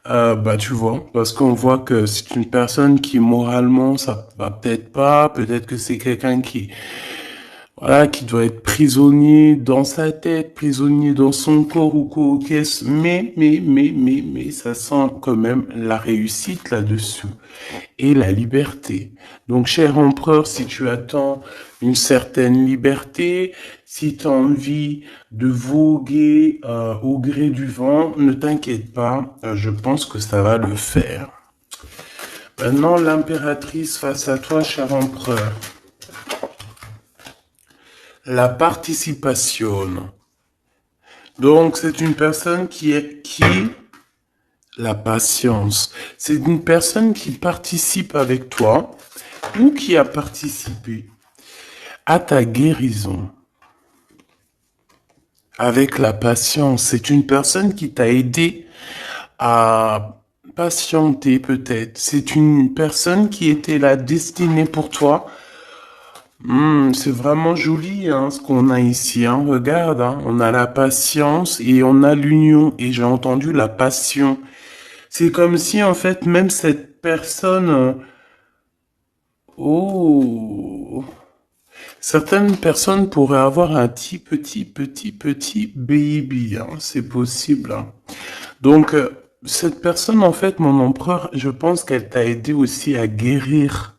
Bah, tu vois, parce qu'on voit que c'est une personne qui moralement ça va peut-être pas, peut-être que c'est quelqu'un qui voilà, qui doit être prisonnier dans sa tête, prisonnier dans son corps ou quoi, qu'est-ce, mais, ça sent quand même la réussite là-dessus et la liberté. Donc, cher empereur, si tu attends une certaine liberté, si tu as envie de voguer au gré du vent, ne t'inquiète pas, je pense que ça va le faire. Maintenant, l'impératrice face à toi, cher empereur. La participation. Donc, c'est une personne qui la patience. C'est une personne qui participe avec toi ou qui a participé à ta guérison. Avec la patience, c'est une personne qui t'a aidé à patienter peut-être. C'est une personne qui était la destinée pour toi. C'est vraiment joli hein, ce qu'on a ici. Hein. Regarde, hein, on a la patience et on a l'union. Et j'ai entendu la passion. C'est comme si en fait même cette personne... oh, certaines personnes pourraient avoir un petit baby. Hein, c'est possible. Hein. Donc cette personne en fait, mon empereur, je pense qu'elle t'a aidé aussi à guérir.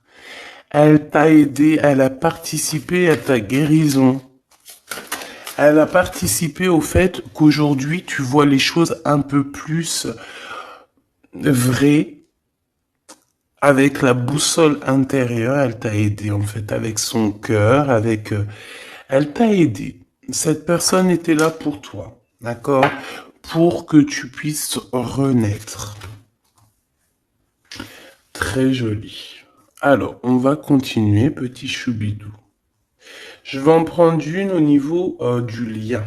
Elle t'a aidé, elle a participé à ta guérison. Elle a participé au fait qu'aujourd'hui, tu vois les choses un peu plus vraies. Avec la boussole intérieure, elle t'a aidé en fait, avec son cœur, avec... elle t'a aidé. Cette personne était là pour toi, d'accord? Pour que tu puisses renaître. Très joli. Alors, on va continuer, petit choubidou. Je vais en prendre une au niveau du lien.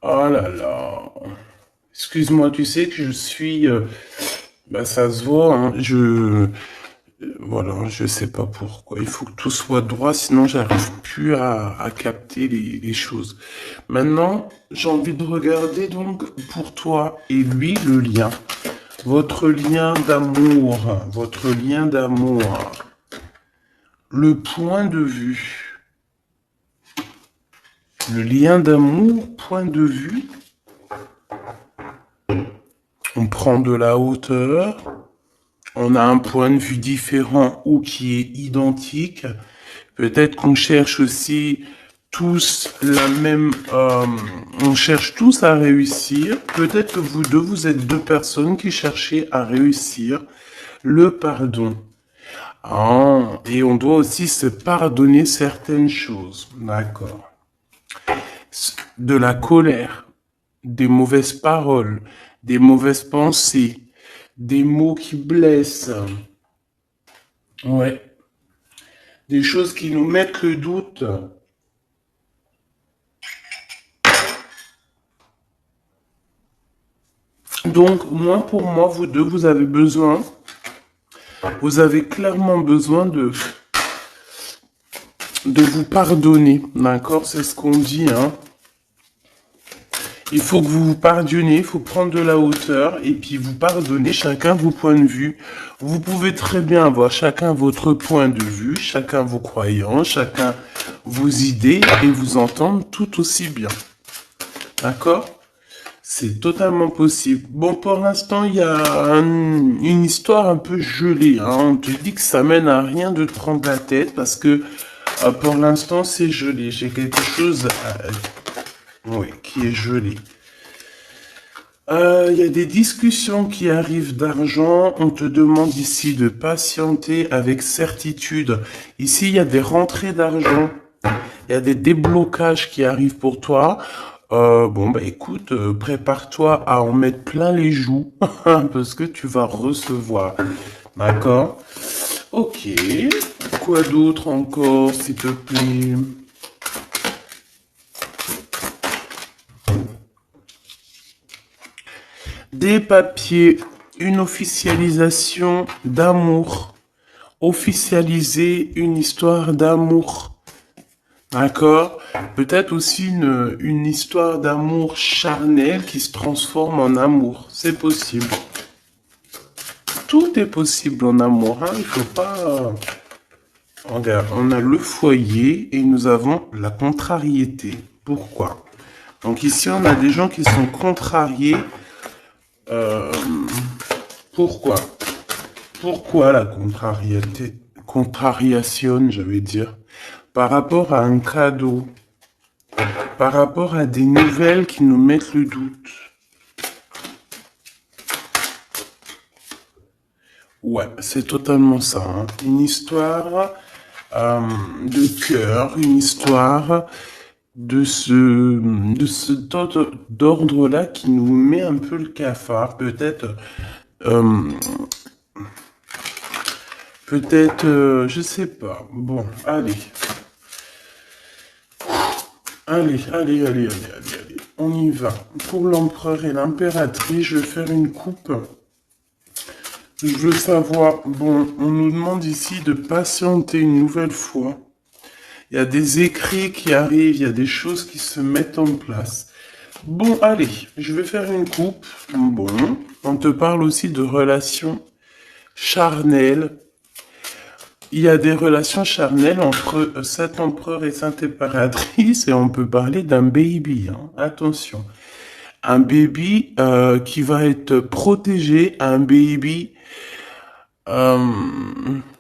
Oh là là. Excuse-moi, tu sais que je suis... bah ça se voit, hein, voilà, je sais pas pourquoi. Il faut que tout soit droit, sinon j'arrive plus à capter les choses. Maintenant, j'ai envie de regarder donc pour toi et lui le lien. Votre lien d'amour, votre lien d'amour. Le point de vue. Le lien d'amour, point de vue. On prend de la hauteur. On a un point de vue différent ou qui est identique. Peut-être qu'on cherche aussi tous la même... on cherche tous à réussir. Peut-être que vous deux, vous êtes deux personnes qui cherchez à réussir le pardon. Ah, et on doit aussi se pardonner certaines choses. D'accord. De la colère, des mauvaises paroles, des mauvaises pensées, des mots qui blessent. Ouais. Des choses qui nous mettent le doute. Donc, moi, pour moi, vous deux, vous avez clairement besoin de vous pardonner. D'accord? C'est ce qu'on dit, hein. Il faut que vous vous pardonnez, il faut prendre de la hauteur et puis vous pardonner chacun vos points de vue. Vous pouvez très bien avoir chacun votre point de vue, chacun vos croyances, chacun vos idées et vous entendre tout aussi bien. D'accord? C'est totalement possible. Bon, pour l'instant, il y a une histoire un peu gelée. Hein. On te dit que ça mène à rien de te prendre la tête parce que pour l'instant, c'est gelé. J'ai quelque chose oui, qui est gelé. Il y a des discussions qui arrivent d'argent. On te demande ici de patienter avec certitude. Ici, il y a des rentrées d'argent. Il y a des déblocages qui arrivent pour toi. Bon, bah écoute, prépare-toi à en mettre plein les joues parce que tu vas recevoir. D'accord? Ok. Quoi d'autre encore, s'il te plaît? Des papiers, une officialisation d'amour. Officialiser une histoire d'amour. D'accord? Peut-être aussi une histoire d'amour charnel qui se transforme en amour. C'est possible. Tout est possible en amour, hein. Il faut pas... Regarde, on a le foyer et nous avons la contrariété. Pourquoi? Donc ici, on a des gens qui sont contrariés. Euh, pourquoi? Pourquoi la contrariété? Contrariation, je vais dire. Par rapport à un cadeau. Par rapport à des nouvelles qui nous mettent le doute. Ouais, c'est totalement ça, hein. Une histoire de cœur, une histoire de ce d'ordre-là qui nous met un peu le cafard. Euh, je sais pas. Bon, allez. Allez. On y va. Pour l'empereur et l'impératrice, je vais faire une coupe. Je veux savoir, bon, on nous demande ici de patienter une nouvelle fois. Il y a des écrits qui arrivent, il y a des choses qui se mettent en place. Bon, allez, je vais faire une coupe. Bon, on te parle aussi de relations charnelles. Il y a des relations charnelles entre cet empereur et cette impératrice et on peut parler d'un baby, hein. Attention. Un baby qui va être protégé, un baby euh,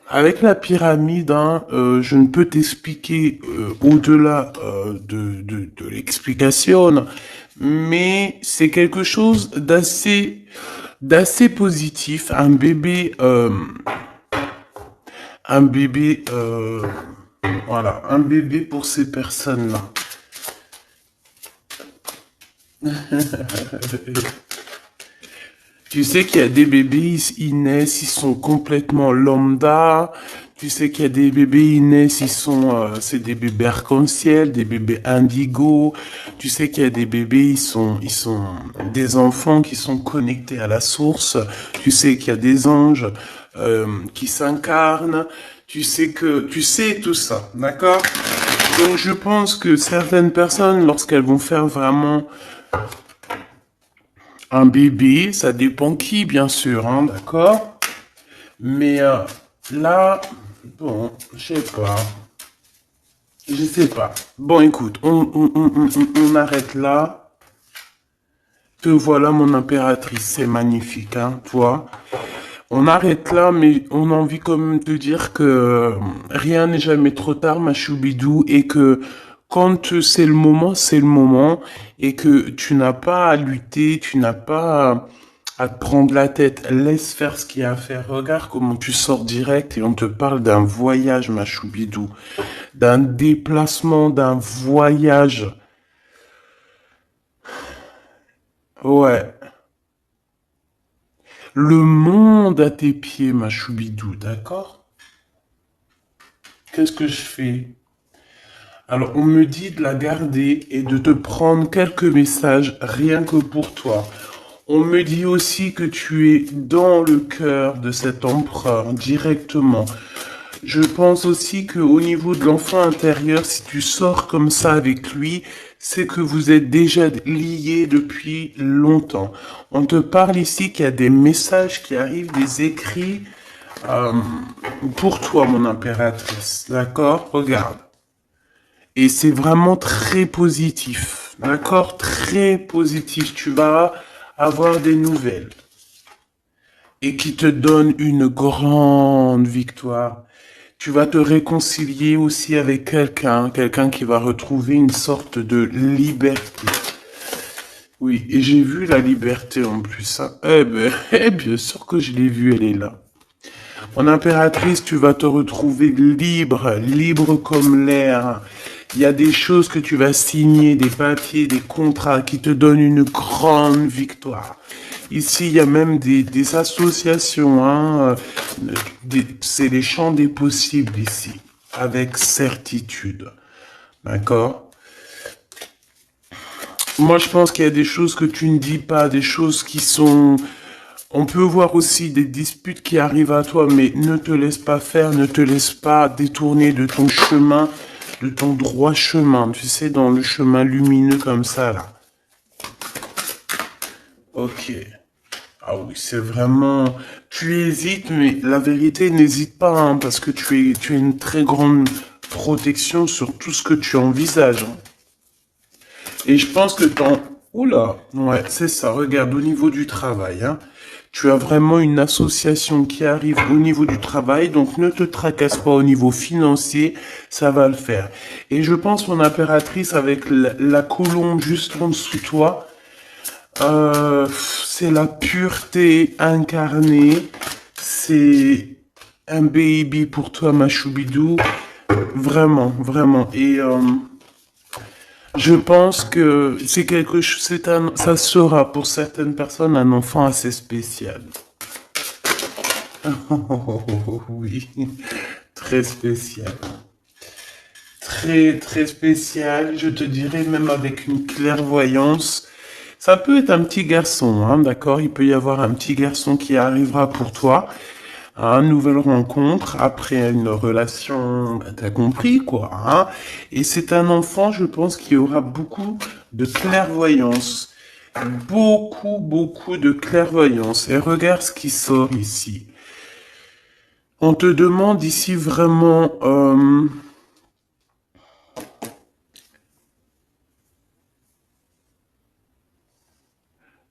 avec la pyramide, hein, je ne peux t'expliquer au-delà de l'explication, mais c'est quelque chose d'assez positif. Un bébé, voilà, un bébé pour ces personnes-là. Tu sais qu'il y a des bébés, ils naissent, ils sont complètement lambda. Tu sais qu'il y a des bébés, ils naissent, c'est des bébés arc-en-ciel, des bébés indigo. Tu sais qu'il y a des bébés, ils sont des enfants qui sont connectés à la source. Tu sais qu'il y a des anges qui s'incarnent. Tu sais tout ça, d'accord? Donc je pense que certaines personnes, lorsqu'elles vont faire vraiment un bébé, ça dépend qui, bien sûr, hein, d'accord? Mais là, bon, je sais pas. Bon, écoute, on arrête là. Te voilà, mon impératrice, c'est magnifique, hein, toi. On arrête là, mais on a envie quand même de dire que rien n'est jamais trop tard, ma choubidou, et que quand c'est le moment, et que tu n'as pas à lutter, tu n'as pas à te prendre la tête. Laisse faire ce qu'il y a à faire. Regarde comment tu sors direct et on te parle d'un voyage, ma choubidou, d'un déplacement, d'un voyage. Ouais. Le monde à tes pieds, ma choubidou, d'accord? Qu'est-ce que je fais? Alors, on me dit de la garder et de te prendre quelques messages rien que pour toi. On me dit aussi que tu es dans le cœur de cet empereur directement. Je pense aussi qu'au niveau de l'enfant intérieur, si tu sors comme ça avec lui, c'est que vous êtes déjà liés depuis longtemps. On te parle ici qu'il y a des messages qui arrivent, des écrits euh, pour toi, mon impératrice. D'accord? Regarde. Et c'est vraiment très positif. D'accord? Très positif. Tu vas avoir des nouvelles. Et qui te donnent une grande victoire. Tu vas te réconcilier aussi avec quelqu'un qui va retrouver une sorte de liberté. Oui, et j'ai vu la liberté en plus, hein. Eh ben, bien sûr que je l'ai vue, elle est là. Mon impératrice, tu vas te retrouver libre, libre comme l'air. Il y a des choses que tu vas signer, des papiers, des contrats qui te donnent une grande victoire. Ici, il y a même des associations, hein. C'est les champs des possibles ici, avec certitude. D'accord? Moi, je pense qu'il y a des choses que tu ne dis pas, des choses qui sont... On peut voir aussi des disputes qui arrivent à toi, mais ne te laisse pas faire, ne te laisse pas détourner de ton chemin. de ton droit chemin, tu sais, dans le chemin lumineux comme ça, là. Ok. Ah oui, c'est vraiment... Tu hésites, mais la vérité, n'hésite pas, hein, parce que tu as une très grande protection sur tout ce que tu envisages, hein. Et je pense que ton... Oula, ouais, c'est ça. Regarde, au niveau du travail, hein, tu as vraiment une association qui arrive au niveau du travail, donc ne te tracasse pas au niveau financier, ça va le faire. Et je pense, mon impératrice, avec la colombe juste en dessous de toi, c'est la pureté incarnée, c'est un baby pour toi, ma choubidou, vraiment, vraiment. Et je pense que c'est quelque chose, ça sera pour certaines personnes un enfant assez spécial. Oui, très spécial. Très, très spécial, je te dirais même avec une clairvoyance. Ça peut être un petit garçon, hein, d'accord? Il peut y avoir un petit garçon qui arrivera pour toi à une nouvelle rencontre après une relation, bah, t'as compris quoi, hein? Et c'est un enfant, je pense, qui aura beaucoup de clairvoyance. Beaucoup, beaucoup de clairvoyance. Et regarde ce qui sort ici. On te demande ici vraiment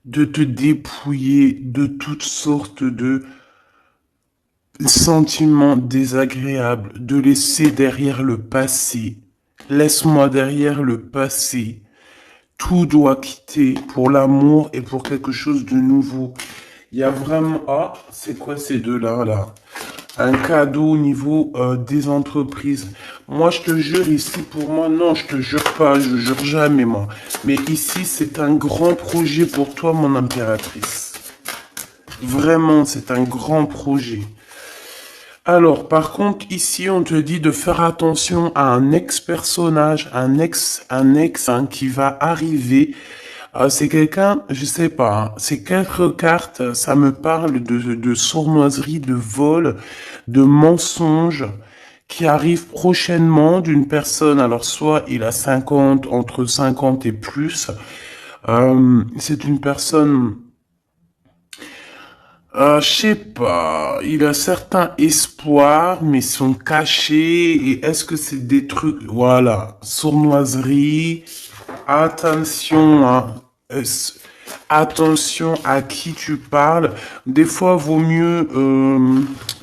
de te dépouiller de toutes sortes de sentiments désagréables, de laisser derrière le passé. Laisse-moi derrière le passé. Tout doit quitter pour l'amour et pour quelque chose de nouveau. Il y a vraiment... Ah, c'est quoi ces deux-là, là? Un cadeau au niveau des entreprises. Moi, je te jure, ici, pour moi, non, je te jure pas, je jure jamais, moi. Mais ici, c'est un grand projet pour toi, mon impératrice. Vraiment, c'est un grand projet. Alors, par contre, ici, on te dit de faire attention à un ex-personnage, un ex hein, qui va arriver. C'est quelqu'un, je sais pas, hein, ces quatre cartes, ça me parle de sournoiserie, de vol, de mensonge qui arrive prochainement d'une personne. Alors, soit il a 50, entre 50 et plus. C'est une personne... je sais pas, il a certains espoirs, mais sont cachés, et est-ce que c'est des trucs, voilà, sournoiserie, attention, hein, attention à qui tu parles, des fois vaut mieux,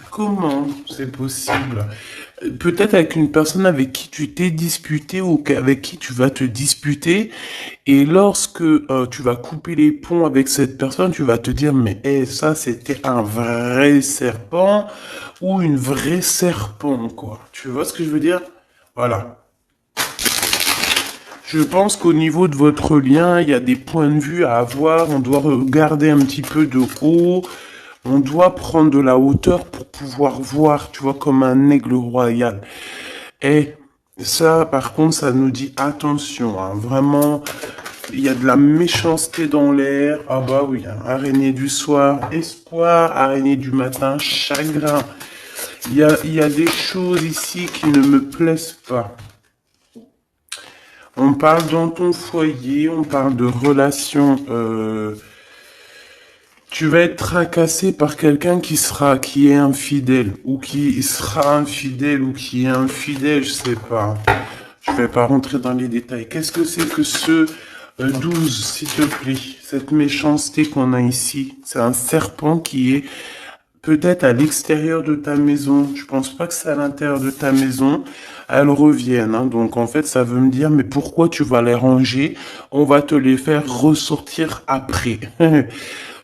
comment c'est possible? Peut-être avec une personne avec qui tu t'es disputé ou avec qui tu vas te disputer. Et lorsque tu vas couper les ponts avec cette personne, tu vas te dire, mais ça, c'était un vrai serpent ou une vraie serpent, quoi. Tu vois ce que je veux dire? Voilà. Je pense qu'au niveau de votre lien, il y a des points de vue à avoir. On doit regarder un petit peu de haut. On doit prendre de la hauteur pour pouvoir voir, tu vois, comme un aigle royal. Et ça, par contre, ça nous dit attention, hein, vraiment, il y a de la méchanceté dans l'air. Ah bah oui, hein, araignée du soir, espoir, araignée du matin, chagrin. Il y a des choses ici qui ne me plaisent pas. On parle dans ton foyer, on parle de relations. Tu vas être tracassé par quelqu'un qui est infidèle, ou qui sera infidèle, ou qui est infidèle, je sais pas. Je vais pas rentrer dans les détails. Qu'est-ce que c'est que ce 12, s'il te plaît? Cette méchanceté qu'on a ici. C'est un serpent qui est peut-être à l'extérieur de ta maison. Je pense pas que c'est à l'intérieur de ta maison. Elles reviennent, hein. Donc en fait, ça veut me dire, mais pourquoi tu vas les ranger? On va te les faire ressortir après.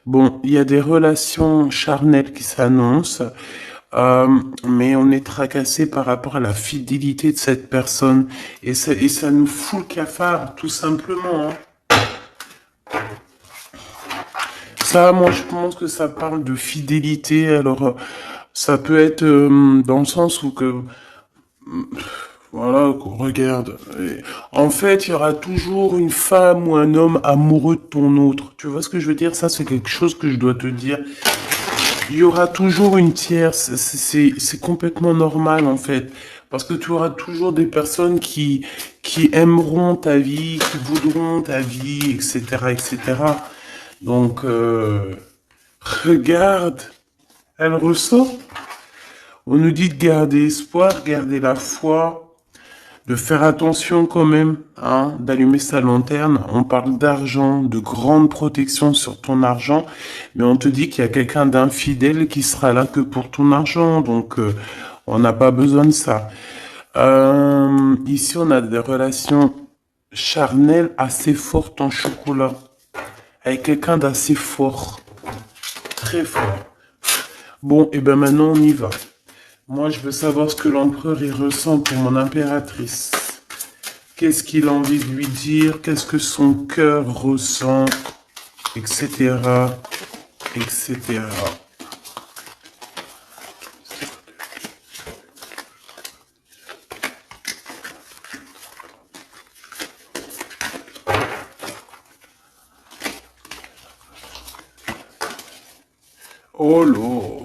Bon, il y a des relations charnelles qui s'annoncent, mais on est tracassé par rapport à la fidélité de cette personne. Et ça nous fout le cafard, tout simplement, hein. Ça, moi, je pense que ça parle de fidélité. Alors, ça peut être dans le sens où que... Voilà, qu'on regarde. En fait, il y aura toujours une femme ou un homme amoureux de ton autre. Tu vois ce que je veux dire? Ça, c'est quelque chose que je dois te dire. Il y aura toujours une tierce. C'est complètement normal, en fait. Parce que tu auras toujours des personnes qui aimeront ta vie, qui voudront ta vie, etc., etc. Donc, regarde, elle ressort. On nous dit de garder espoir, garder la foi, de faire attention quand même, hein, d'allumer sa lanterne. On parle d'argent, de grande protection sur ton argent, mais on te dit qu'il y a quelqu'un d'infidèle qui sera là que pour ton argent, donc on n'a pas besoin de ça. Ici, on a des relations charnelles assez fortes en chocolat, avec quelqu'un d'assez fort, très fort. Bon, et ben maintenant on y va. Moi, je veux savoir ce que l'empereur il ressent pour mon impératrice. Qu'est-ce qu'il a envie de lui dire? Qu'est-ce que son cœur ressent? Etc. Etc. Oh là.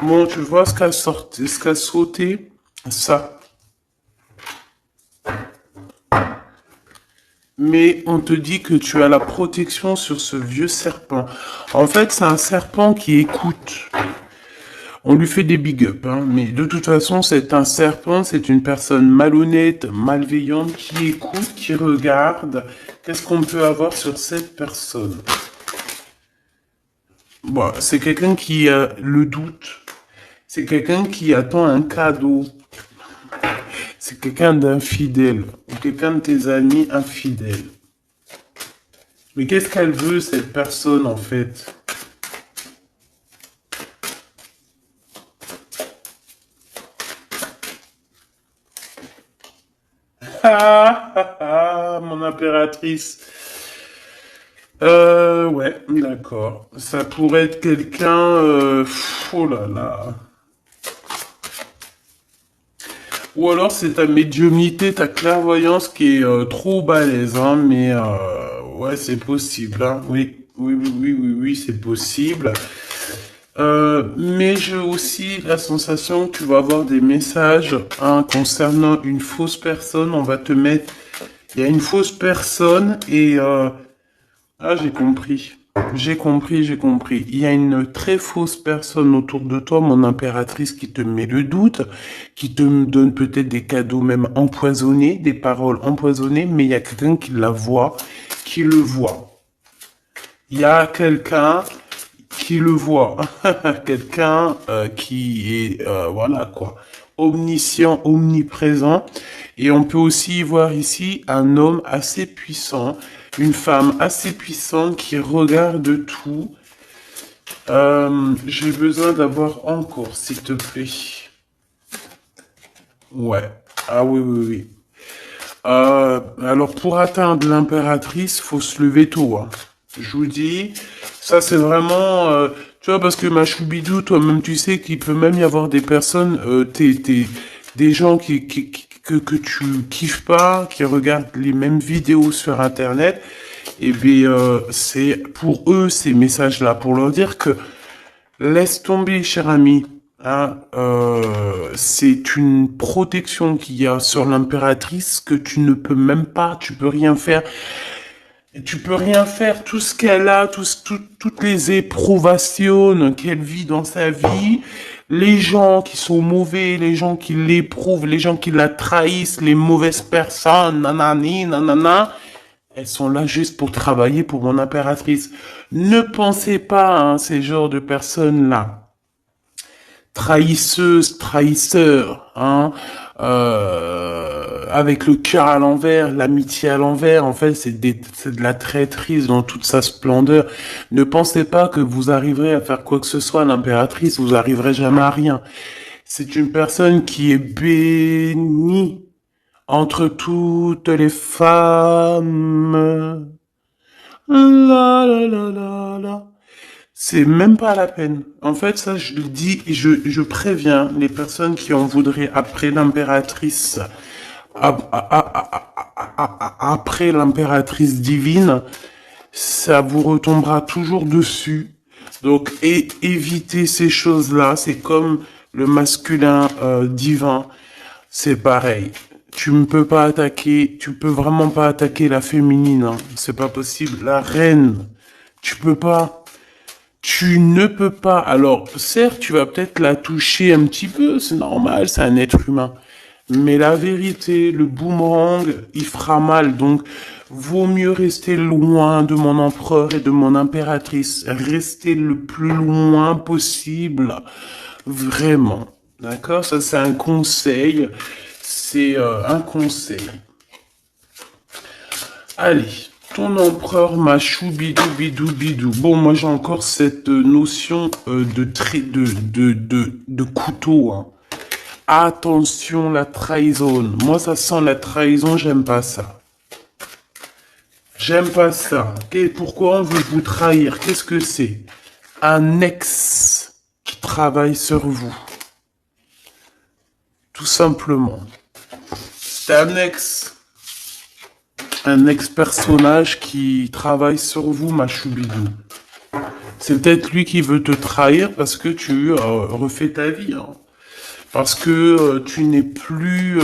Bon, tu vois ce qu'a sorti, ce qu'a sauté? Ça. Mais on te dit que tu as la protection sur ce vieux serpent. En fait, c'est un serpent qui écoute. On lui fait des big up, hein, mais de toute façon, c'est un serpent, c'est une personne malhonnête, malveillante, qui écoute, qui regarde. Qu'est-ce qu'on peut avoir sur cette personne? Bon, c'est quelqu'un qui a le doute. C'est quelqu'un qui attend un cadeau. C'est quelqu'un d'infidèle. Ou quelqu'un de tes amis infidèles. Mais qu'est-ce qu'elle veut, cette personne, en fait? Ah, ah, ah, mon impératrice. Ouais, d'accord. Ça pourrait être quelqu'un... oh là là. Ou alors c'est ta médiumnité, ta clairvoyance qui est trop balèze, hein, mais ouais, c'est possible, hein. Oui, oui, oui, oui, oui, oui, c'est possible. Mais j'ai aussi la sensation que tu vas avoir des messages, hein, concernant une fausse personne. On va te mettre... Il y a une fausse personne et... ah, j'ai compris. J'ai compris, j'ai compris. Il y a une très fausse personne autour de toi, mon impératrice, qui te met le doute, qui te donne peut-être des cadeaux même empoisonnés, des paroles empoisonnées, mais il y a quelqu'un qui la voit, qui le voit. Il y a quelqu'un qui le voit. Quelqu'un qui est, voilà quoi, omniscient, omniprésent. Et on peut aussi voir ici un homme assez puissant, une femme assez puissante qui regarde tout. J'ai besoin d'avoir encore, s'il te plaît. Ouais. Ah oui, oui, oui. Alors, pour atteindre l'impératrice, faut se lever tôt, hein. Je vous dis, ça c'est vraiment... tu vois, parce que ma choubidou, toi-même, tu sais qu'il peut même y avoir des personnes, des gens que tu kiffes pas, qui regardent les mêmes vidéos sur Internet. Et bien, c'est pour eux, ces messages-là, pour leur dire que laisse tomber, cher ami. Hein, c'est une protection qu'il y a sur l'impératrice que tu ne peux même pas, tu peux rien faire. Et tu peux rien faire. Tout ce qu'elle a, toutes les éprouvations qu'elle vit dans sa vie, les gens qui sont mauvais, les gens qui l'éprouvent, les gens qui la trahissent, les mauvaises personnes, nanani, nanana, elles sont là juste pour travailler pour mon impératrice. Ne pensez pas, hein, ces genres de personnes-là. Trahisseuse, trahisseur, hein, avec le cœur à l'envers, l'amitié à l'envers, en fait, c'est de la traîtrise dans toute sa splendeur. Ne pensez pas que vous arriverez à faire quoi que ce soit à l'impératrice, vous arriverez jamais à rien. C'est une personne qui est bénie entre toutes les femmes. La la la la la. C'est même pas la peine. En fait, ça, je le dis et je préviens les personnes qui en voudraient après l'impératrice, après l'impératrice divine, ça vous retombera toujours dessus. Donc, évitez ces choses-là. C'est comme le masculin divin. c'est pareil. Tu ne peux pas attaquer, tu peux vraiment pas attaquer la féminine, hein. C'est pas possible. La reine, tu peux pas. Tu ne peux pas. Alors, certes, tu vas peut-être la toucher un petit peu, c'est normal, c'est un être humain. Mais la vérité, le boomerang, il fera mal. Donc, vaut mieux rester loin de mon empereur et de mon impératrice. Rester le plus loin possible. Vraiment. D'accord? Ça, c'est un conseil. C'est un conseil. Allez. Ton empereur machou bidou bidou bidou. Bon, moi j'ai encore cette notion de couteau, hein. Attention, la trahison. Moi, ça sent la trahison, j'aime pas ça. J'aime pas ça. Et pourquoi on veut vous trahir? Qu'est-ce que c'est? Un ex qui travaille sur vous. Tout simplement. C'est un ex-personnage qui travaille sur vous, ma choubidou. C'est peut-être lui qui veut te trahir parce que tu refais ta vie, hein. Parce que tu n'es plus...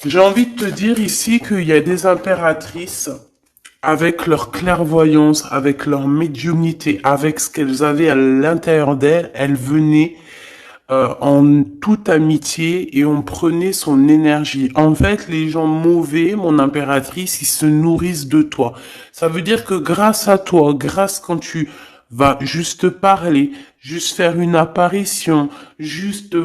J'ai envie de te dire ici qu'il y a des impératrices, avec leur clairvoyance, avec leur médiumnité, avec ce qu'elles avaient à l'intérieur d'elles, elles venaient en toute amitié et on prenait son énergie. En fait, les gens mauvais, mon impératrice, ils se nourrissent de toi. Ça veut dire que grâce à toi, grâce quand tu vas juste parler, juste faire une apparition, juste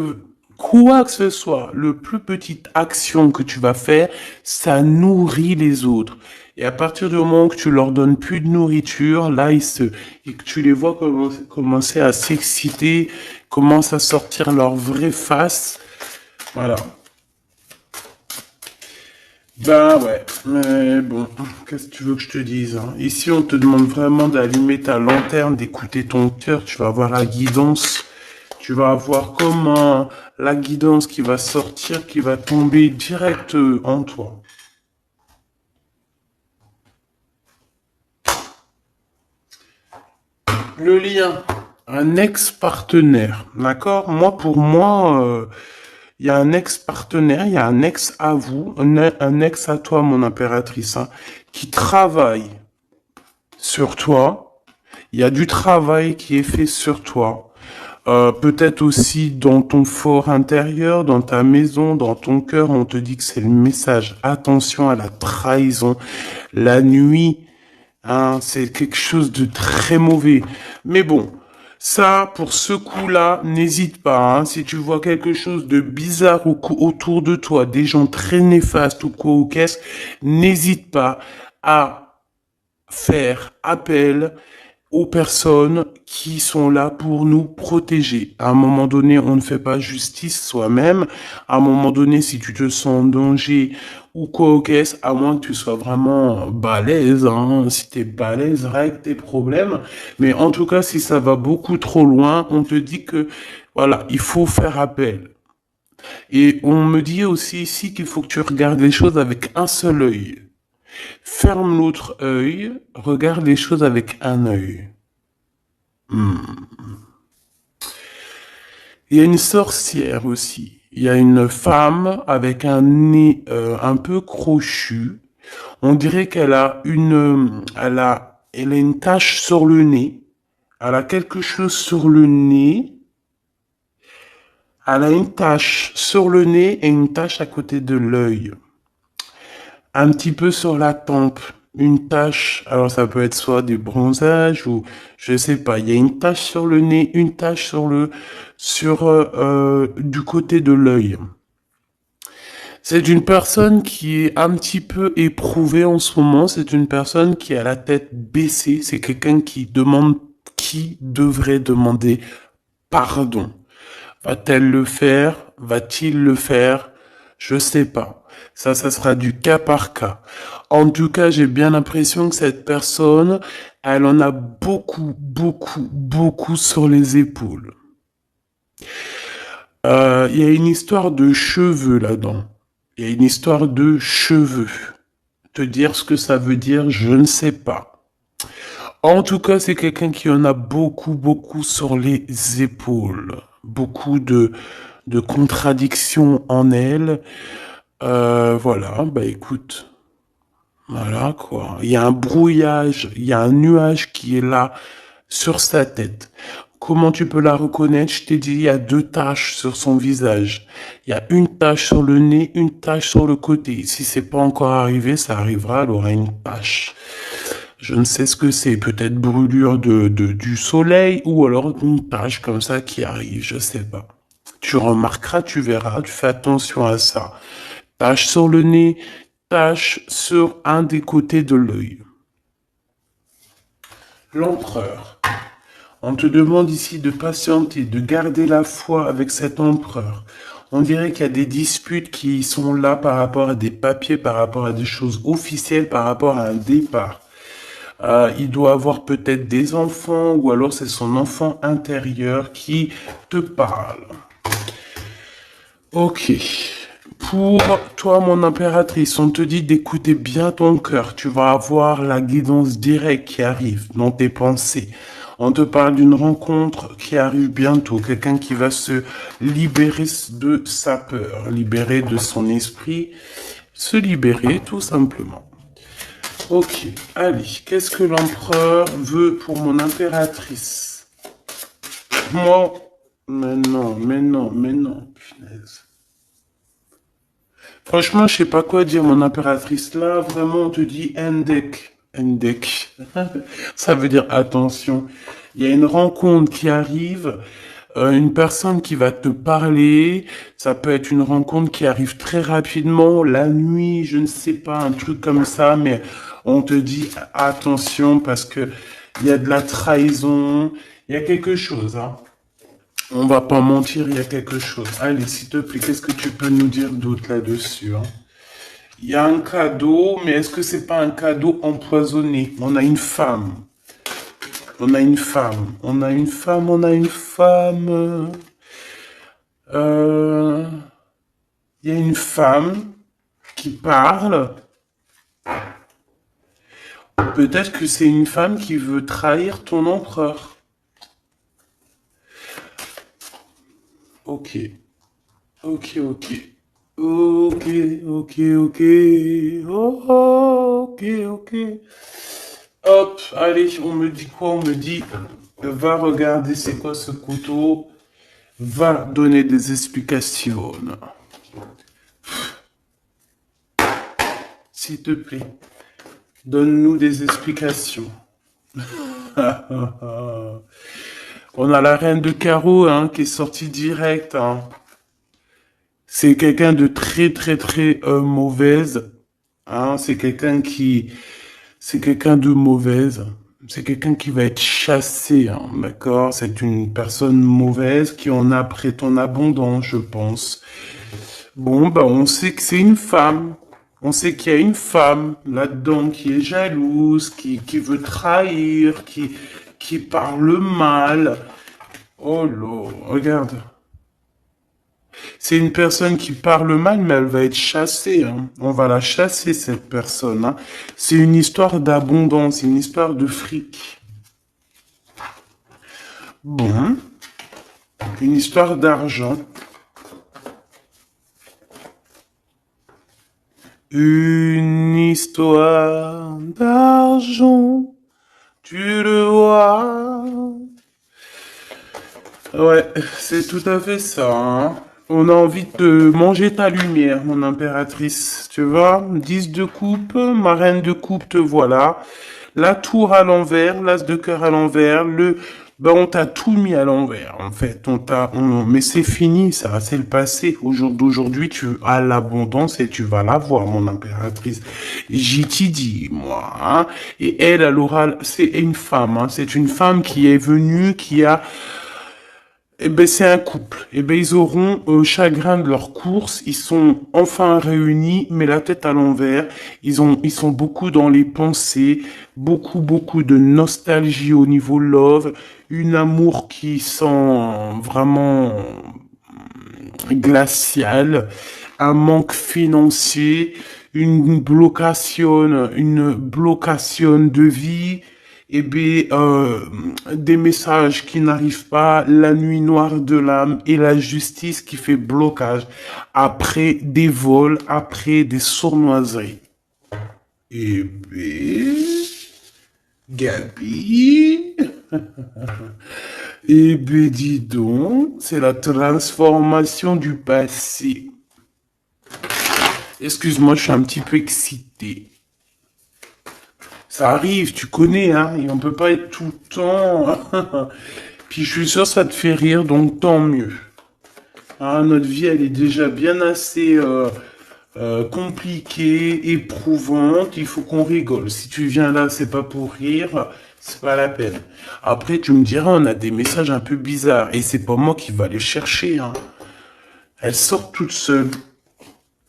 quoi que ce soit, le plus petite action que tu vas faire, ça nourrit les autres. Et à partir du moment où tu leur donnes plus de nourriture, là, et que tu les vois commencer à s'exciter, commencent à sortir leur vraie face. Voilà. Ben ouais, mais bon, qu'est-ce que tu veux que je te dise, hein? Ici, on te demande vraiment d'allumer ta lanterne, d'écouter ton cœur. Tu vas avoir la guidance. Tu vas avoir comment la guidance qui va sortir, qui va tomber direct en toi. Le lien, un ex-partenaire, d'accord? Moi, pour moi, il y a un ex-partenaire, il y a un ex à vous, un ex à toi, mon impératrice, hein, qui travaille sur toi. Il y a du travail qui est fait sur toi. Peut-être aussi dans ton fort intérieur, dans ta maison, dans ton cœur, on te dit que c'est le message. Attention à la trahison. La nuit, hein, c'est quelque chose de très mauvais. Mais bon, ça, pour ce coup-là, n'hésite pas, hein, si tu vois quelque chose de bizarre autour de toi, des gens très néfastes ou quoi ou qu'est-ce, n'hésite pas à faire appel aux personnes qui sont là pour nous protéger. À un moment donné, on ne fait pas justice soi-même. À un moment donné, si tu te sens en danger ou quoi au caisse, à moins que tu sois vraiment balèze, hein. Si t'es balèze, règle tes problèmes. Mais en tout cas, si ça va beaucoup trop loin, on te dit que, voilà, il faut faire appel. Et on me dit aussi ici qu'il faut que tu regardes les choses avec un seul œil. Ferme l'autre œil, regarde les choses avec un œil. Il y a une sorcière aussi. Il y a une femme avec un nez un peu crochu. On dirait elle a une tache sur le nez. Elle a quelque chose sur le nez. Elle a une tache sur le nez et une tache à côté de l'œil. Un petit peu sur la tempe, une tache. Alors ça peut être soit du bronzage ou je sais pas. Il y a une tache sur le nez, une tache du côté de l'œil. C'est une personne qui est un petit peu éprouvée en ce moment. C'est une personne qui a la tête baissée. C'est quelqu'un qui devrait demander pardon. Va-t-elle le faire? Va-t-il le faire? Je sais pas. Ça sera du cas par cas. En tout cas, j'ai bien l'impression que cette personne, elle en a beaucoup, beaucoup, beaucoup sur les épaules. Il y a une histoire de cheveux là-dedans. Il y a une histoire de cheveux. Te dire ce que ça veut dire, je ne sais pas. En tout cas, c'est quelqu'un qui en a beaucoup, beaucoup sur les épaules. Beaucoup de contradiction en elle. Voilà, bah écoute, voilà quoi. Il y a un brouillage, il y a un nuage qui est là sur sa tête. Comment tu peux la reconnaître? Je t'ai dit, il y a deux taches sur son visage. Il y a une tache sur le nez, une tache sur le côté. Si c'est pas encore arrivé, ça arrivera, elle aura une tache. Je ne sais ce que c'est, peut-être brûlure du soleil ou alors une tache comme ça qui arrive, je sais pas. Tu remarqueras, tu verras, tu fais attention à ça. Tache sur le nez, tache sur un des côtés de l'œil. L'empereur. On te demande ici de patienter, de garder la foi avec cet empereur. On dirait qu'il y a des disputes qui sont là par rapport à des papiers, par rapport à des choses officielles, par rapport à un départ. Il doit avoir peut-être des enfants ou alors c'est son enfant intérieur qui te parle. Ok. Pour toi, mon impératrice, on te dit d'écouter bien ton cœur. Tu vas avoir la guidance directe qui arrive dans tes pensées. On te parle d'une rencontre qui arrive bientôt. Quelqu'un qui va se libérer de sa peur, libérer de son esprit, se libérer tout simplement. Ok, allez, qu'est-ce que l'empereur veut pour mon impératrice? Moi, mais non, punaise. Franchement, je sais pas quoi dire, mon impératrice. Là, vraiment, on te dit Endek. Endek. Ça veut dire attention. Il y a une rencontre qui arrive, une personne qui va te parler. Ça peut être une rencontre qui arrive très rapidement, la nuit, je ne sais pas, un truc comme ça, mais on te dit attention parce que il y a de la trahison, il y a quelque chose, hein. On va pas mentir, il y a quelque chose. Allez, s'il te plaît, qu'est-ce que tu peux nous dire d'autre là-dessus, hein? Il y a un cadeau, mais est-ce que c'est pas un cadeau empoisonné? On a une femme. On a une femme. On a une femme, on a une femme. Euh, Il y a une femme qui parle. Peut-être que c'est une femme qui veut trahir ton empereur. Ok. Ok, ok. Ok, ok, ok. Oh, ok, ok. Hop, allez, on me dit quoi? On me dit, va regarder c'est quoi ce couteau. Va donner des explications. S'il te plaît, donne-nous des explications. On a la reine de carreau hein, qui est sortie direct. Hein. C'est quelqu'un de très très très mauvaise. Hein. C'est quelqu'un de mauvaise. C'est quelqu'un qui va être chassé, hein, d'accord? C'est une personne mauvaise qui en a après ton abondance, je pense. Bon, bah, on sait que c'est une femme. On sait qu'il y a une femme là-dedans qui est jalouse, qui veut trahir, qui parle mal. Oh là, regarde. C'est une personne qui parle mal, mais elle va être chassée. Hein. On va la chasser, cette personne. Hein. C'est une histoire d'abondance, une histoire de fric. Bon. Une histoire d'argent. Une histoire d'argent. Tu le vois. Ouais, c'est tout à fait ça. Hein. On a envie de manger ta lumière, mon impératrice. Tu vois, 10 de coupe, ma reine de coupe, te voilà. La tour à l'envers, l'as de cœur à l'envers, ben on t'a tout mis à l'envers, en fait. Mais c'est fini, ça, c'est le passé. D'aujourd'hui, tu as l'abondance et tu vas l'avoir, mon impératrice. J'y t'y dis, moi, hein. Et elle aura, c'est une femme, hein. C'est une femme qui est venue, qui a, eh ben, c'est un couple. Eh ben, ils auront chagrin de leur course. Ils sont enfin réunis, mais la tête à l'envers. Ils sont beaucoup dans les pensées, beaucoup de nostalgie au niveau love, une amour qui sent vraiment glacial, un manque financier, une blocation de vie eh bien, des messages qui n'arrivent pas, la nuit noire de l'âme et la justice qui fait blocage après des vols, après des sournoiseries. Eh bien, Gabi, eh bien, dis donc, c'est la transformation du passé. Excuse-moi, je suis un petit peu excité. Ça arrive, tu connais, hein, et on peut pas être tout le temps. Puis je suis sûr que ça te fait rire, donc tant mieux. Hein, notre vie, elle est déjà bien assez compliquée, éprouvante. Il faut qu'on rigole. Si tu viens là, c'est pas pour rire, c'est pas la peine. Après, tu me diras, on a des messages un peu bizarres, et c'est pas moi qui va les chercher. Hein. Elles sortent toutes seules.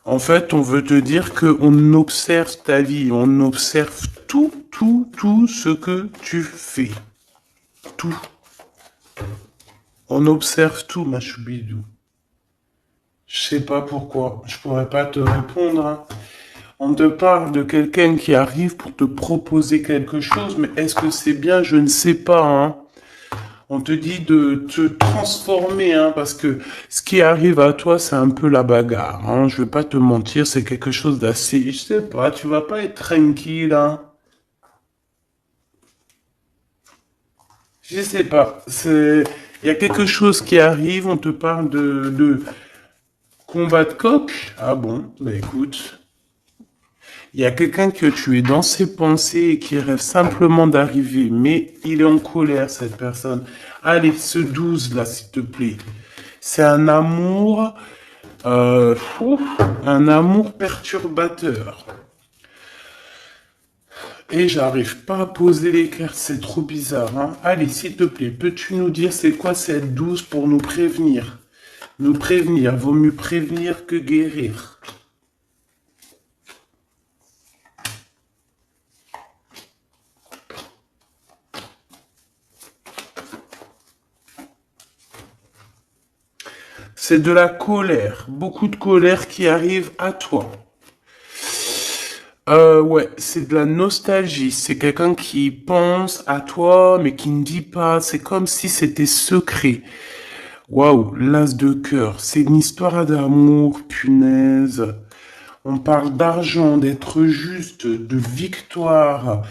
En fait, on veut te dire qu'on observe ta vie, on observe tout ce que tu fais. Tout. On observe tout, ma choubidou. Je sais pas pourquoi, je pourrais pas te répondre. Hein. On te parle de quelqu'un qui arrive pour te proposer quelque chose, mais est-ce que c'est bien? Je ne sais pas. Hein. On te dit de te transformer, hein, parce que ce qui arrive à toi, c'est un peu la bagarre. Hein. Je vais pas te mentir, c'est quelque chose d'assez... Je sais pas, tu vas pas être tranquille. Hein. Je sais pas. C'est... Il y a quelque chose qui arrive, on te parle de combat de coq. Ah bon, bah écoute. Il y a quelqu'un que tu es dans ses pensées et qui rêve simplement d'arriver, mais il est en colère, cette personne. Allez, ce 12 là, s'il te plaît. C'est un amour perturbateur. Et j'arrive pas à poser les cartes, c'est trop bizarre. Hein. Allez, s'il te plaît, peux-tu nous dire c'est quoi cette 12 pour nous prévenir? Nous prévenir, vaut mieux prévenir que guérir. C'est de la colère, beaucoup de colère qui arrive à toi. Ouais, c'est de la nostalgie. C'est quelqu'un qui pense à toi, mais qui ne dit pas. C'est comme si c'était secret. Waouh, l'as de cœur. C'est une histoire d'amour, punaise. On parle d'argent, d'être juste, de victoire,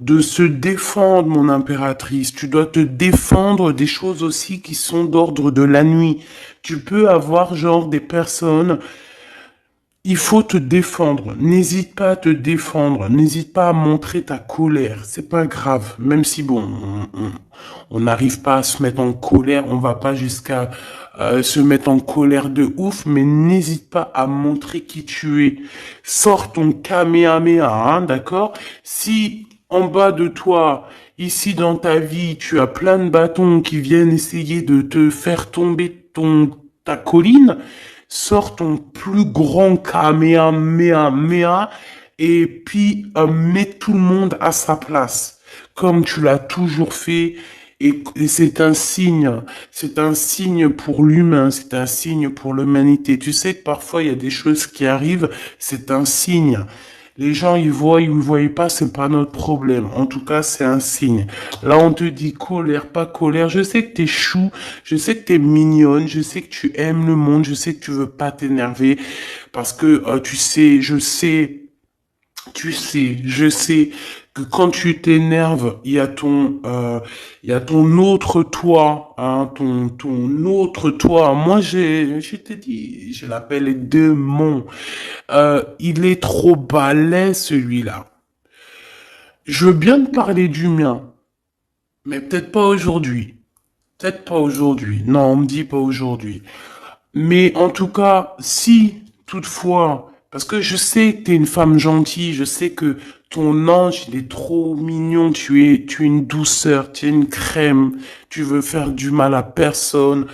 de se défendre, mon impératrice. Tu dois te défendre des choses aussi qui sont d'ordre de la nuit. Tu peux avoir genre des personnes. Il faut te défendre. N'hésite pas à te défendre. N'hésite pas à montrer ta colère. C'est pas grave. Même si bon, on n'arrive pas à se mettre en colère, on va pas jusqu'à se mettre en colère de ouf, mais n'hésite pas à montrer qui tu es. Sors ton Kamehameha, hein, d'accord? Si en bas de toi, ici dans ta vie, tu as plein de bâtons qui viennent essayer de te faire tomber ta colline, sors ton plus grand Kamehameha et puis mets tout le monde à sa place, comme tu l'as toujours fait. Et c'est un signe pour l'humain, c'est un signe pour l'humanité. Tu sais que parfois il y a des choses qui arrivent, c'est un signe. Les gens, ils voient, ils ne voient pas, c'est pas notre problème. En tout cas, c'est un signe. Là, on te dit colère, pas colère. Je sais que t'es chou, je sais que t'es mignonne, je sais que tu aimes le monde, je sais que tu veux pas t'énerver. Parce que, je sais que quand tu t'énerves, il y a ton autre toi, hein, ton autre toi. Moi, je t'ai dit, je l'appelle démon. Il est trop balèze, celui-là. Je veux bien te parler du mien, mais peut-être pas aujourd'hui. Peut-être pas aujourd'hui. Non, on me dit pas aujourd'hui. Mais en tout cas, si toutefois, parce que je sais que t'es une femme gentille, je sais que ton ange, il est trop mignon, tu es une douceur, tu es une crème, tu veux faire du mal à personne,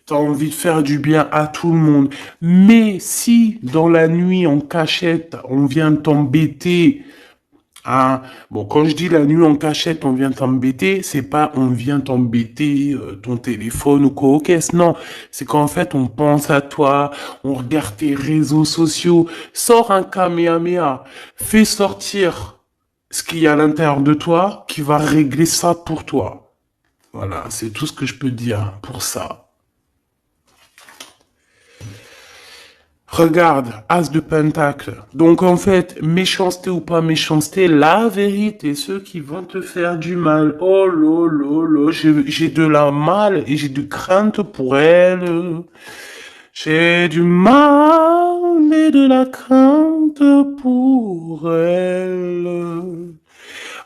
t'as envie de faire du bien à tout le monde. Mais si dans la nuit, en cachette, on vient t'embêter, ah, bon, quand je dis la nuit en cachette, on vient t'embêter, c'est pas on vient t'embêter ton téléphone ou quoi aux caisses, non. C'est qu'en fait, on pense à toi, on regarde tes réseaux sociaux, sors un Kamehameha, fais sortir. ce qu'il y a à l'intérieur de toi qui va régler ça pour toi. Voilà, c'est tout ce que je peux dire pour ça. Regarde, As de Pentacle. Donc en fait, méchanceté ou pas méchanceté, la vérité, ceux qui vont te faire du mal, oh lolo, j'ai de la mal et j'ai de crainte pour elle. J'ai du mal et de la crainte pour elle.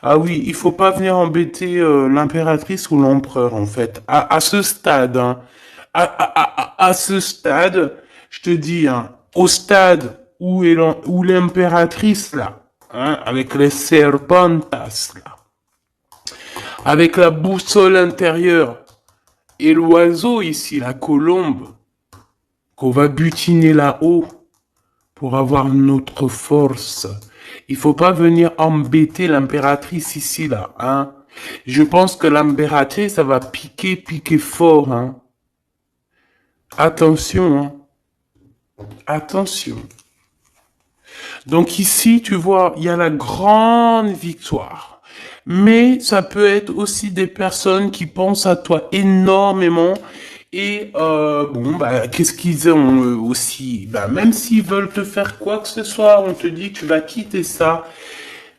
Ah oui, il faut pas venir embêter l'impératrice ou l'empereur en fait. À ce stade, hein, à ce stade, je te dis, hein, au stade où l'impératrice là, hein, avec les serpentas là, avec la boussole intérieure et l'oiseau ici, la colombe, qu'on va butiner là-haut pour avoir notre force. Il faut pas venir embêter l'impératrice ici là, hein. Je pense que l'impératrice, ça va piquer fort, hein. Attention, hein. Attention. Donc ici, tu vois, il y a la grande victoire. Mais ça peut être aussi des personnes qui pensent à toi énormément. Et bon, bah, qu'est-ce qu'ils ont aussi? Bah, même s'ils veulent te faire quoi que ce soit, on te dit que tu vas quitter ça.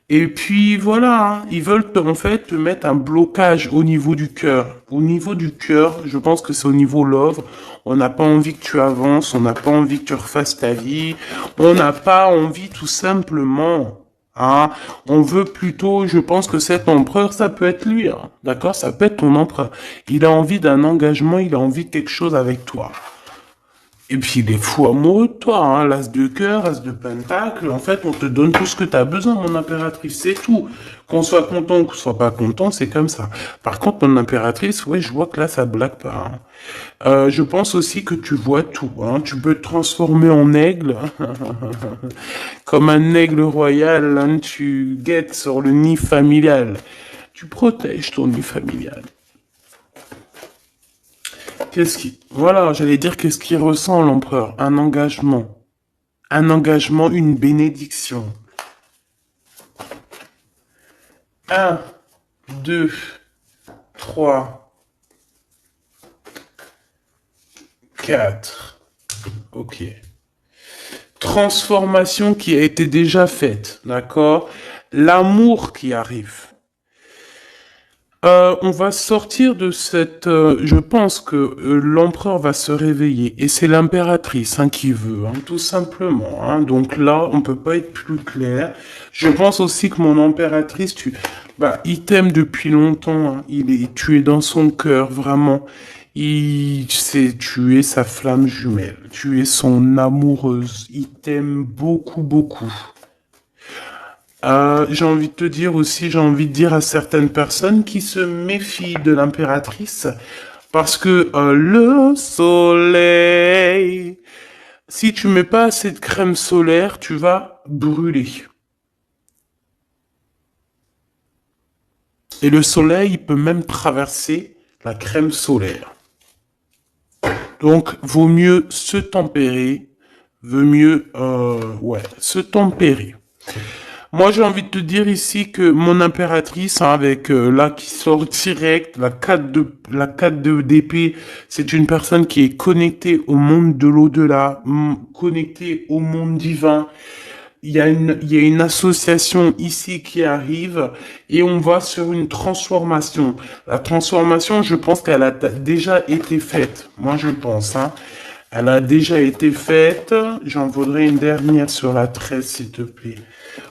Et puis voilà, hein, ils veulent en fait te mettre un blocage au niveau du cœur. Au niveau du cœur, je pense que c'est au niveau love. On n'a pas envie que tu avances, on n'a pas envie que tu refasses ta vie, on n'a pas envie tout simplement. Hein. On veut plutôt, je pense que cet empereur, ça peut être lui, hein, d'accord? Ça peut être ton empereur. Il a envie d'un engagement, il a envie de quelque chose avec toi. Et puis il est fou amoureux de toi, hein, l'as de cœur, as de pentacle. En fait, on te donne tout ce que tu as besoin, mon impératrice, c'est tout. Qu'on soit content ou qu'on soit pas content, c'est comme ça. Par contre, mon impératrice, ouais, je vois que là, ça blague pas. Hein. Je pense aussi que tu vois tout. Hein. Tu peux te transformer en aigle, comme un aigle royal. Hein, tu guettes sur le nid familial. Tu protèges ton nid familial. Voilà, j'allais dire qu'est-ce qu'il ressent l'empereur? Un engagement. Un engagement, une bénédiction. 1, 2, 3, 4. Ok. Transformation qui a été déjà faite, d'accord? L'amour qui arrive. On va sortir de cette... je pense que l'empereur va se réveiller. Et c'est l'impératrice hein, qui veut, hein, tout simplement. Hein. Donc là, on peut pas être plus clair. Je pense aussi que mon impératrice, il t'aime depuis longtemps. Hein. Tu es dans son cœur, vraiment. Tu es sa flamme jumelle. Tu es son amoureuse. Il t'aime beaucoup. J'ai envie de te dire aussi, j'ai envie de dire à certaines personnes qui se méfient de l'impératrice, parce que le soleil, si tu mets pas assez de crème solaire, tu vas brûler. Et le soleil, il peut même traverser la crème solaire. Donc, vaut mieux se tempérer, se tempérer. Moi, j'ai envie de te dire ici que mon impératrice, hein, avec là qui sort direct, la 4 d'épée, c'est une personne qui est connectée au monde de l'au-delà, connectée au monde divin. Il y a une association ici qui arrive et on va sur une transformation. La transformation, je pense qu'elle a déjà été faite. Moi, je pense, hein. Elle a déjà été faite. J'en voudrais une dernière sur la 13, s'il te plaît.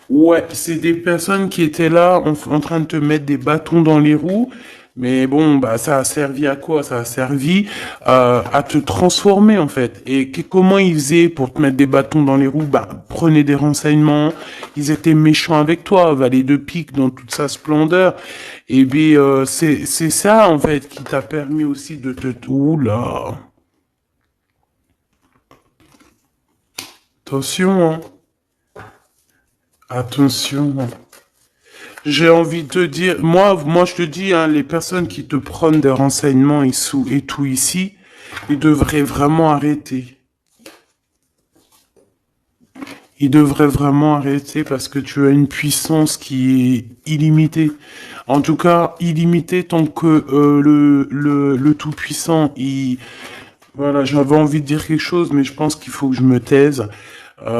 Ouais, c'est des personnes qui étaient là en train de te mettre des bâtons dans les roues. Mais bon, bah ça a servi à quoi? Ça a servi à te transformer en fait. Et comment ils faisaient pour te mettre des bâtons dans les roues? Bah, prenez des renseignements. Ils étaient méchants avec toi, valet de pique dans toute sa splendeur. Et puis c'est ça en fait qui t'a permis aussi de te... Oula. Attention, hein. Attention. J'ai envie de te dire, moi je te dis, hein, les personnes qui te prennent des renseignements et tout ici, ils devraient vraiment arrêter. Il devrait vraiment arrêter parce que tu as une puissance qui est illimitée. En tout cas, illimitée tant que le Tout-Puissant, voilà, j'avais envie de dire quelque chose, mais je pense qu'il faut que je me taise.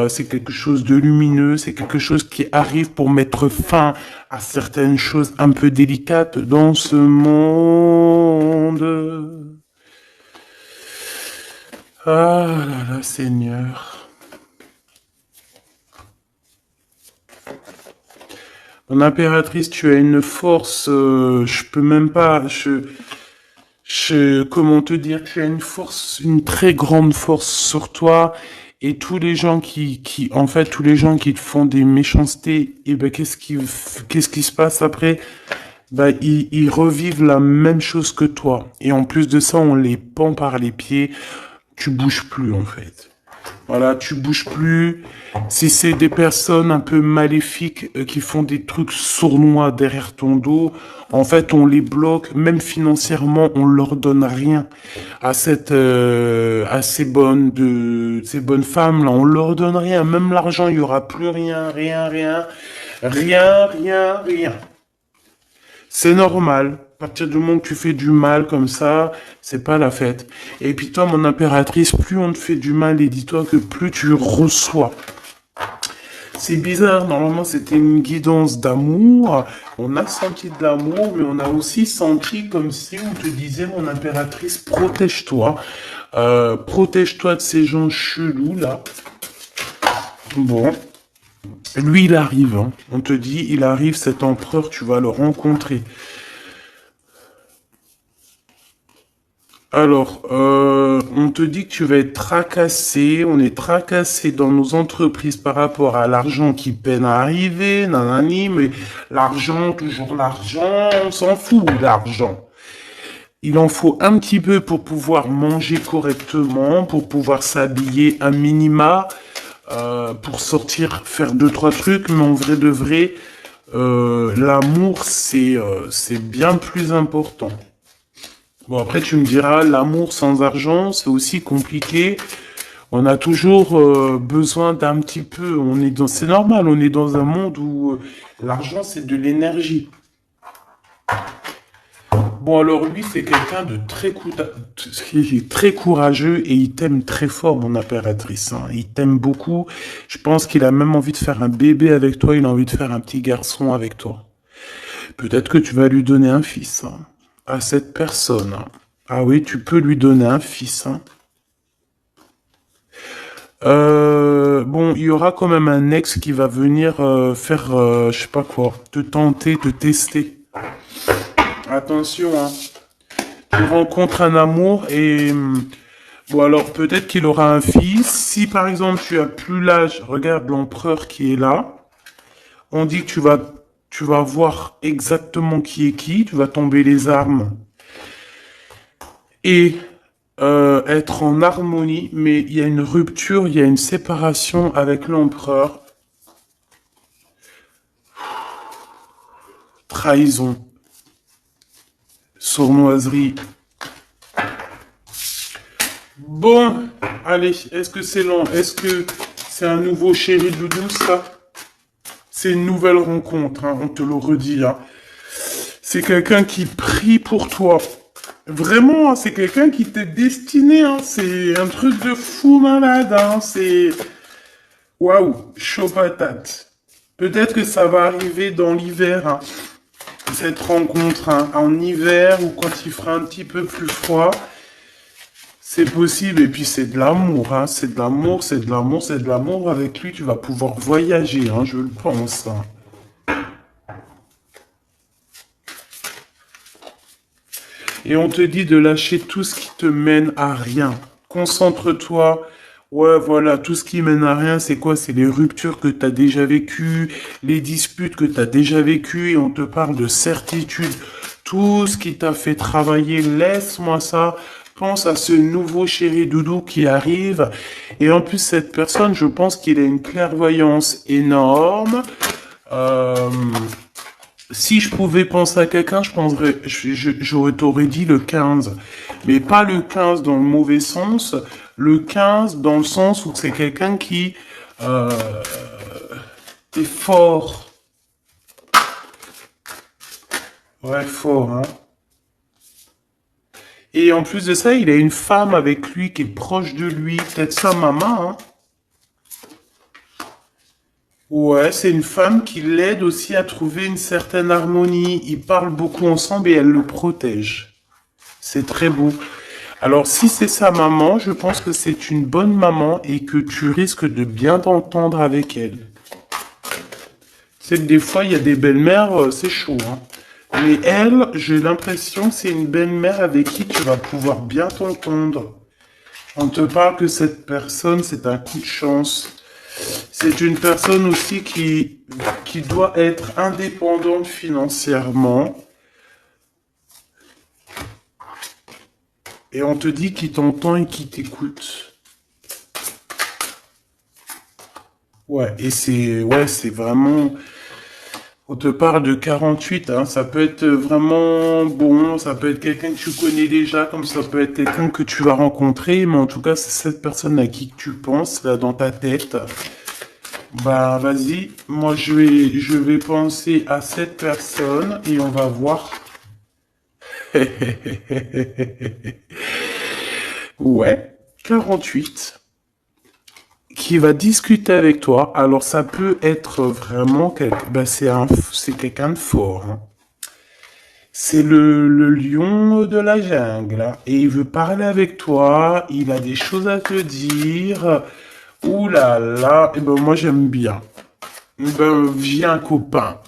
C'est quelque chose de lumineux, c'est quelque chose qui arrive pour mettre fin à certaines choses un peu délicates dans ce monde. Ah là là, Seigneur. Mon impératrice, tu as une force, je peux même pas, comment te dire, tu as une force, une très grande force sur toi, et tous les gens en fait, tous les gens qui te font des méchancetés, et ben, qu'est-ce qui se passe après? Bah, ils revivent la même chose que toi. Et en plus de ça, on les pend par les pieds. Tu bouges plus, en fait. Voilà, tu bouges plus. Si c'est des personnes un peu maléfiques qui font des trucs sournois derrière ton dos, en fait, on les bloque, même financièrement, on leur donne rien à ces bonnes femmes là, on leur donne rien, même l'argent, il y aura plus rien, rien, rien, rien, rien, rien. C'est normal. À partir du moment que tu fais du mal comme ça, c'est pas la fête. Et puis toi, mon impératrice, plus on te fait du mal, et dis-toi que plus tu reçois. C'est bizarre, normalement c'était une guidance d'amour. On a senti de l'amour, mais on a aussi senti comme si on te disait, mon impératrice, protège-toi. Protège-toi de ces gens chelous là. Bon. Lui, il arrive. Hein. On te dit, il arrive, cet empereur, tu vas le rencontrer. Alors, on te dit que tu vas être tracassé, on est tracassé dans nos entreprises par rapport à l'argent qui peine à arriver, nanani, mais l'argent, toujours l'argent, on s'en fout, l'argent. Il en faut un petit peu pour pouvoir manger correctement, pour pouvoir s'habiller un minima, pour sortir, faire deux, trois trucs, mais en vrai de vrai, l'amour, c'est bien plus important. Bon, après, tu me diras, l'amour sans argent, c'est aussi compliqué. On a toujours besoin d'un petit peu. C'est normal, on est dans un monde où l'argent, c'est de l'énergie. Bon, alors lui, c'est quelqu'un de très courageux et il t'aime très fort, mon impératrice. Hein. Il t'aime beaucoup. Je pense qu'il a même envie de faire un bébé avec toi. Il a envie de faire un petit garçon avec toi. Peut-être que tu vas lui donner un fils hein, à cette personne. Hein. Ah oui, tu peux lui donner un fils. Hein. Bon, il y aura quand même un ex qui va venir faire, je sais pas quoi, te tenter, te tester. Attention, hein. Tu rencontres un amour et bon alors peut-être qu'il aura un fils. Si par exemple tu as plus l'âge, regarde l'empereur qui est là. On dit que tu vas voir exactement qui est qui. Tu vas tomber les armes et être en harmonie, mais il y a une rupture, il y a une séparation avec l'empereur. Trahison, sournoiserie. Bon, allez, est-ce que c'est long? Est-ce que c'est un nouveau chéri doudou, ça? C'est une nouvelle rencontre, hein, on te le redit. Hein. C'est quelqu'un qui prie pour toi. Vraiment, hein, c'est quelqu'un qui t'est destiné. Hein. C'est un truc de fou malade. Hein. C'est... Waouh, chaud patate. Peut-être que ça va arriver dans l'hiver, hein, cette rencontre, hein, en hiver ou quand il fera un petit peu plus froid. C'est possible, et puis c'est de l'amour, hein, c'est de l'amour, c'est de l'amour, c'est de l'amour. Avec lui, tu vas pouvoir voyager, hein, je le pense. Hein. Et on te dit de lâcher tout ce qui te mène à rien. Concentre-toi. Ouais, voilà, tout ce qui mène à rien, c'est quoi? C'est les ruptures que tu as déjà vécues, les disputes que tu as déjà vécues, et on te parle de certitude. Tout ce qui t'a fait travailler, laisse-moi ça. Pense à ce nouveau chéri doudou qui arrive. Et en plus, cette personne, je pense qu'il a une clairvoyance énorme. Euh, Si je pouvais penser à quelqu'un, t'aurais dit le 15. Mais pas le 15 dans le mauvais sens, le 15 dans le sens où c'est quelqu'un qui Euh, T'es fort. Ouais, fort, hein. Et en plus de ça, il a une femme avec lui qui est proche de lui. Peut-être sa maman, hein. Ouais, c'est une femme qui l'aide aussi à trouver une certaine harmonie. Ils parlent beaucoup ensemble et elle le protège. C'est très beau. Alors, si c'est sa maman, je pense que c'est une bonne maman et que tu risques de bien t'entendre avec elle. C'est que des fois, il y a des belles-mères, c'est chaud, hein. Mais elle, j'ai l'impression que c'est une belle-mère avec qui tu vas pouvoir bien t'entendre. On te parle que cette personne, c'est un coup de chance. C'est une personne aussi qui doit être indépendante financièrement. Et on te dit qu'il t'entend et qu'il t'écoute. Ouais, c'est vraiment, on te parle de 48, hein, ça peut être vraiment bon, ça peut être quelqu'un que tu connais déjà, comme ça peut être quelqu'un que tu vas rencontrer, mais en tout cas, c'est cette personne à qui tu penses, là, dans ta tête. Bah, vas-y, moi, je vais penser à cette personne et on va voir. Ouais, 48. Qui va discuter avec toi. Alors ça peut être vraiment c'est quelqu'un de fort, hein. C'est le lion de la jungle, hein. Et il veut parler avec toi. Il a des choses à te dire. Ouh là là. Et ben moi j'aime bien. Ben viens copain.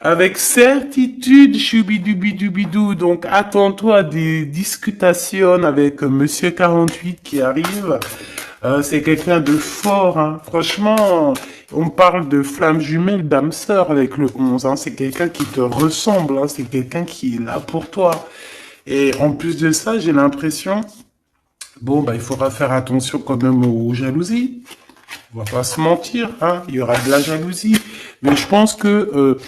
Avec certitude, choubidoubidoubidou. Donc, attends-toi à des discutations avec Monsieur 48 qui arrive. C'est quelqu'un de fort, hein. Franchement, on parle de flamme jumelle, d'âme sœur avec le 11, hein. C'est quelqu'un qui te ressemble, hein. C'est quelqu'un qui est là pour toi. Et en plus de ça, j'ai l'impression, bon, bah, il faudra faire attention quand même aux jalousies. On va pas se mentir, hein. Il y aura de la jalousie. Mais je pense que,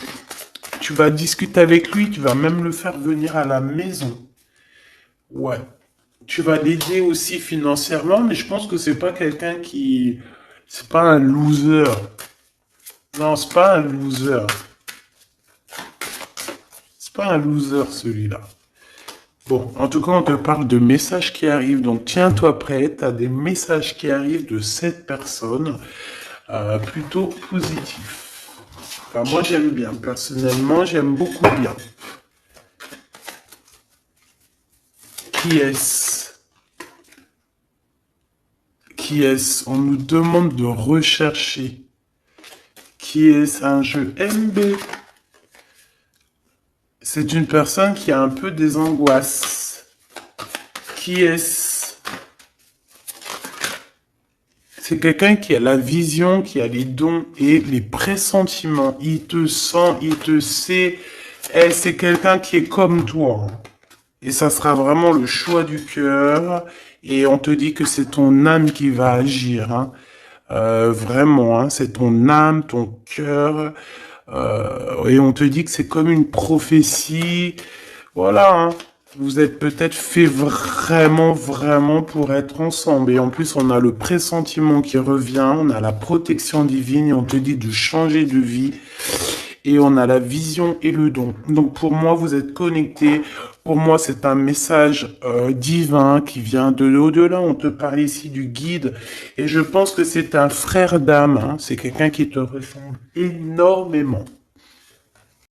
tu vas discuter avec lui, tu vas même le faire venir à la maison. Ouais. Tu vas l'aider aussi financièrement, mais je pense que c'est pas quelqu'un qui... C'est pas un loser. Non, c'est pas un loser. C'est pas un loser, celui-là. Bon, en tout cas, on te parle de messages qui arrivent, donc tiens-toi prêt, t'as des messages qui arrivent de cette personne, plutôt positifs. Enfin, moi, j'aime bien. Personnellement, j'aime beaucoup bien. Qui est-ce? Qui est-ce? On nous demande de rechercher. Qui est-ce? Un jeu MB. C'est une personne qui a un peu des angoisses. Qui est-ce? C'est quelqu'un qui a la vision, qui a les dons et les pressentiments. Il te sent, il te sait. Et c'est quelqu'un qui est comme toi. Et ça sera vraiment le choix du cœur. Et on te dit que c'est ton âme qui va agir, hein. Vraiment, hein, c'est ton âme, ton cœur. Et on te dit que c'est comme une prophétie. Voilà, hein. Vous êtes peut-être fait vraiment, vraiment pour être ensemble. Et en plus, on a le pressentiment qui revient, on a la protection divine et on te dit de changer de vie. Et on a la vision et le don. Donc pour moi, vous êtes connectés. Pour moi, c'est un message divin qui vient de l'au-delà. On te parle ici du guide. Et je pense que c'est un frère d'âme, hein. C'est quelqu'un qui te ressemble énormément.